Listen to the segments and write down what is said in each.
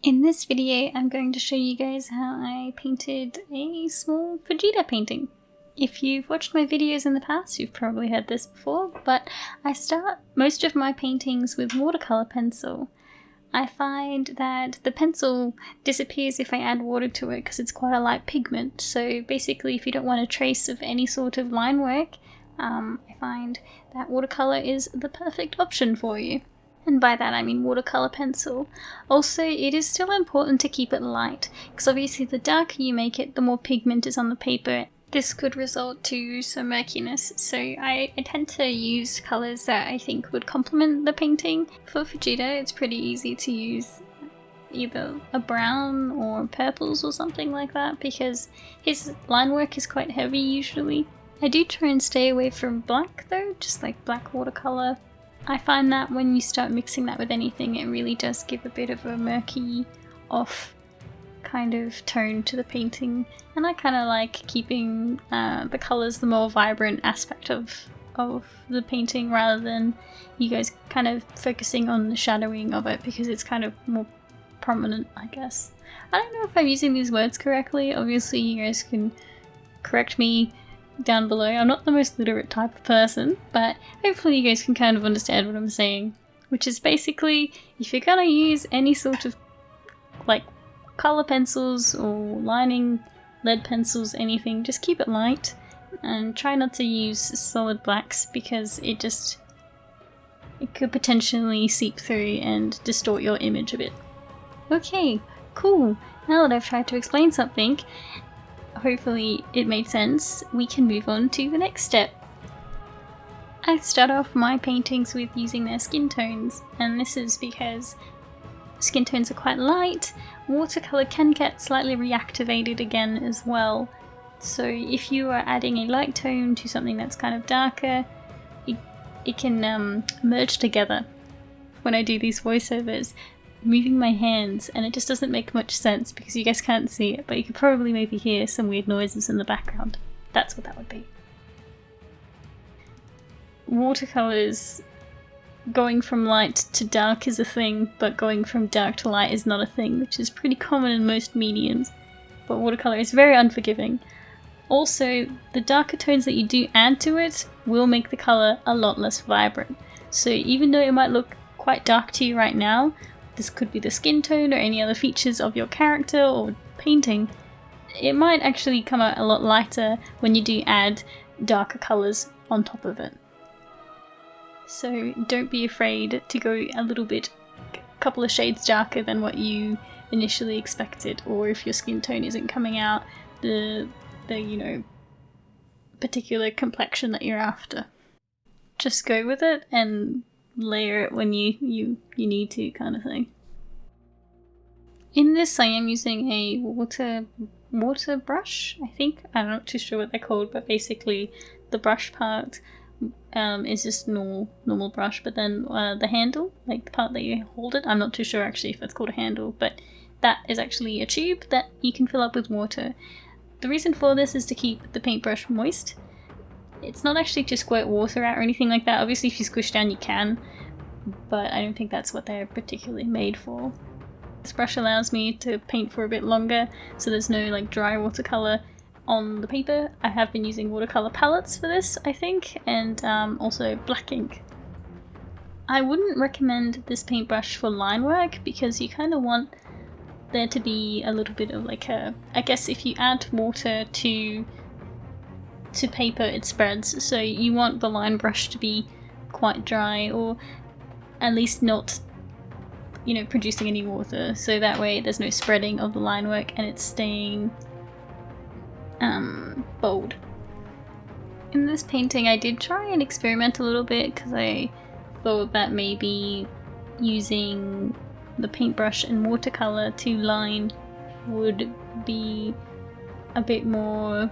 In this video, I'm going to show you guys how I painted a small Vegeta painting. If you've watched my videos in the past, you've probably heard this before, but I start most of my paintings with watercolor pencil. I find that the pencil disappears if I add water to it because it's quite a light pigment, so basically if you don't want a trace of any sort of line work, I find that watercolor is the perfect option for you. And by that I mean watercolor pencil. Also, it is still important to keep it light, because obviously the darker you make it, the more pigment is on the paper. This could result to some murkiness, so I tend to use colours that I think would complement the painting. For Vegeta, it's pretty easy to use either a brown or purples or something like that, because his line work is quite heavy usually. I do try and stay away from black though, just like black watercolour. I find that when you start mixing that with anything, it really does give a bit of a murky, off kind of tone to the painting, and I kind of like keeping the colours the more vibrant aspect of the painting rather than you guys kind of focusing on the shadowing of it because it's kind of more prominent, I guess. I don't know if I'm using these words correctly, obviously you guys can correct me down below. I'm not the most literate type of person, but hopefully you guys can kind of understand what I'm saying, which is basically if you're gonna use any sort of like colour pencils or lining, lead pencils, anything, just keep it light and try not to use solid blacks because it could potentially seep through and distort your image a bit. Okay, cool. Now that I've tried to explain something, hopefully it made sense, we can move on to the next step. I start off my paintings with using their skin tones, and this is because skin tones are quite light. Watercolour can get slightly reactivated again as well, so if you are adding a light tone to something that's kind of darker, it can merge together. When I do these voiceovers, moving my hands, and it just doesn't make much sense because you guys can't see it, but you could probably maybe hear some weird noises in the background. That's what that would be. Watercolours, going from light to dark is a thing, but going from dark to light is not a thing, which is pretty common in most mediums, but watercolour is very unforgiving. Also, the darker tones that you do add to it will make the colour a lot less vibrant, so even though it might look quite dark to you right now, this could be the skin tone or any other features of your character or painting, it might actually come out a lot lighter when you do add darker colours on top of it. So don't be afraid to go a couple of shades darker than what you initially expected, or if your skin tone isn't coming out the particular complexion that you're after. Just go with it and layer it when you need to, kind of thing. In this I am using a water brush, I think. I'm not too sure what they're called, but basically the brush part is just normal brush, but then the handle, like the part that you hold it, I'm not too sure actually if that's called a handle, but that is actually a tube that you can fill up with water. The reason for this is to keep the paintbrush moist. It's not actually to squirt water out or anything like that. Obviously if you squish down you can, but I don't think that's what they're particularly made for. This brush allows me to paint for a bit longer, so there's no like dry watercolour on the paper. I have been using watercolour palettes for this, I think, and also black ink. I wouldn't recommend this paintbrush for line work because you kind of want there to be a little bit of like I guess if you add water to paper it spreads, so you want the line brush to be quite dry, or at least not producing any water, so that way there's no spreading of the line work and it's staying bold. In this painting I did try and experiment a little bit because I thought that maybe using the paintbrush and watercolour to line would be a bit more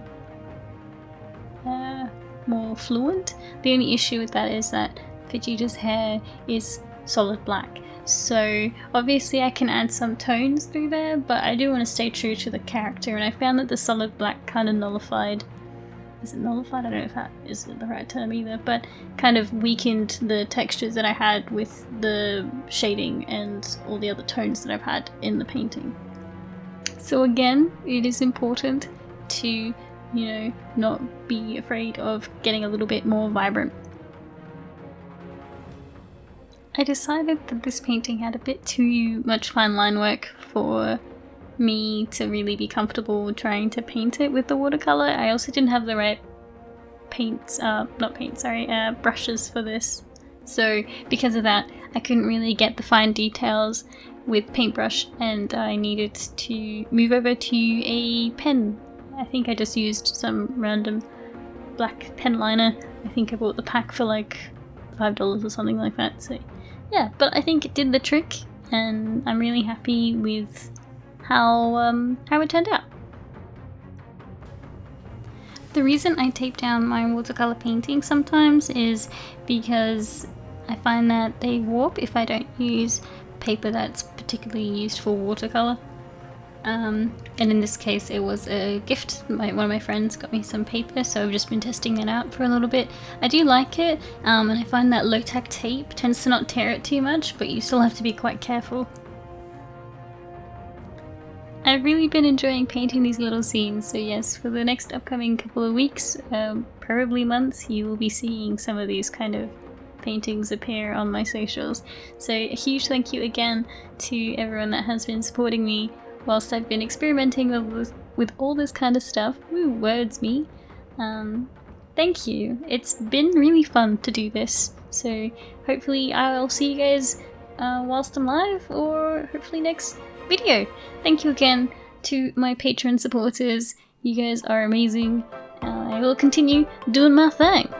fluent. The only issue with that is that Vegeta's hair is solid black, so obviously I can add some tones through there, but I do want to stay true to the character, and I found that the solid black kind of nullified is it nullified? I don't know if that is the right term either, but kind of weakened the textures that I had with the shading and all the other tones that I've had in the painting. So again, it is important to, you know, not be afraid of getting a little bit more vibrant. I decided that this painting had a bit too much fine line work for me to really be comfortable trying to paint it with the watercolor. I also didn't have the right brushes for this. So because of that, I couldn't really get the fine details with paintbrush, and I needed to move over to a pen. I think I just used some random black pen liner. I think I bought the pack for like $5 or something like that. So yeah, but I think it did the trick, and I'm really happy with how it turned out. The reason I tape down my watercolor paintings sometimes is because I find that they warp if I don't use paper that's particularly used for watercolor. And in this case it was a gift. One of my friends got me some paper, so I've just been testing it out for a little bit. I do like it, and I find that low tack tape tends to not tear it too much, but you still have to be quite careful. I've really been enjoying painting these little scenes, so yes, for the next upcoming couple of weeks, probably months, you will be seeing some of these kind of paintings appear on my socials. So a huge thank you again to everyone that has been supporting me whilst I've been experimenting with all this kind of stuff. Woo, words me. Thank you. It's been really fun to do this, so hopefully I'll see you guys whilst I'm live, or hopefully next video. Thank you again to my Patreon supporters. You guys are amazing. I will continue doing my thing.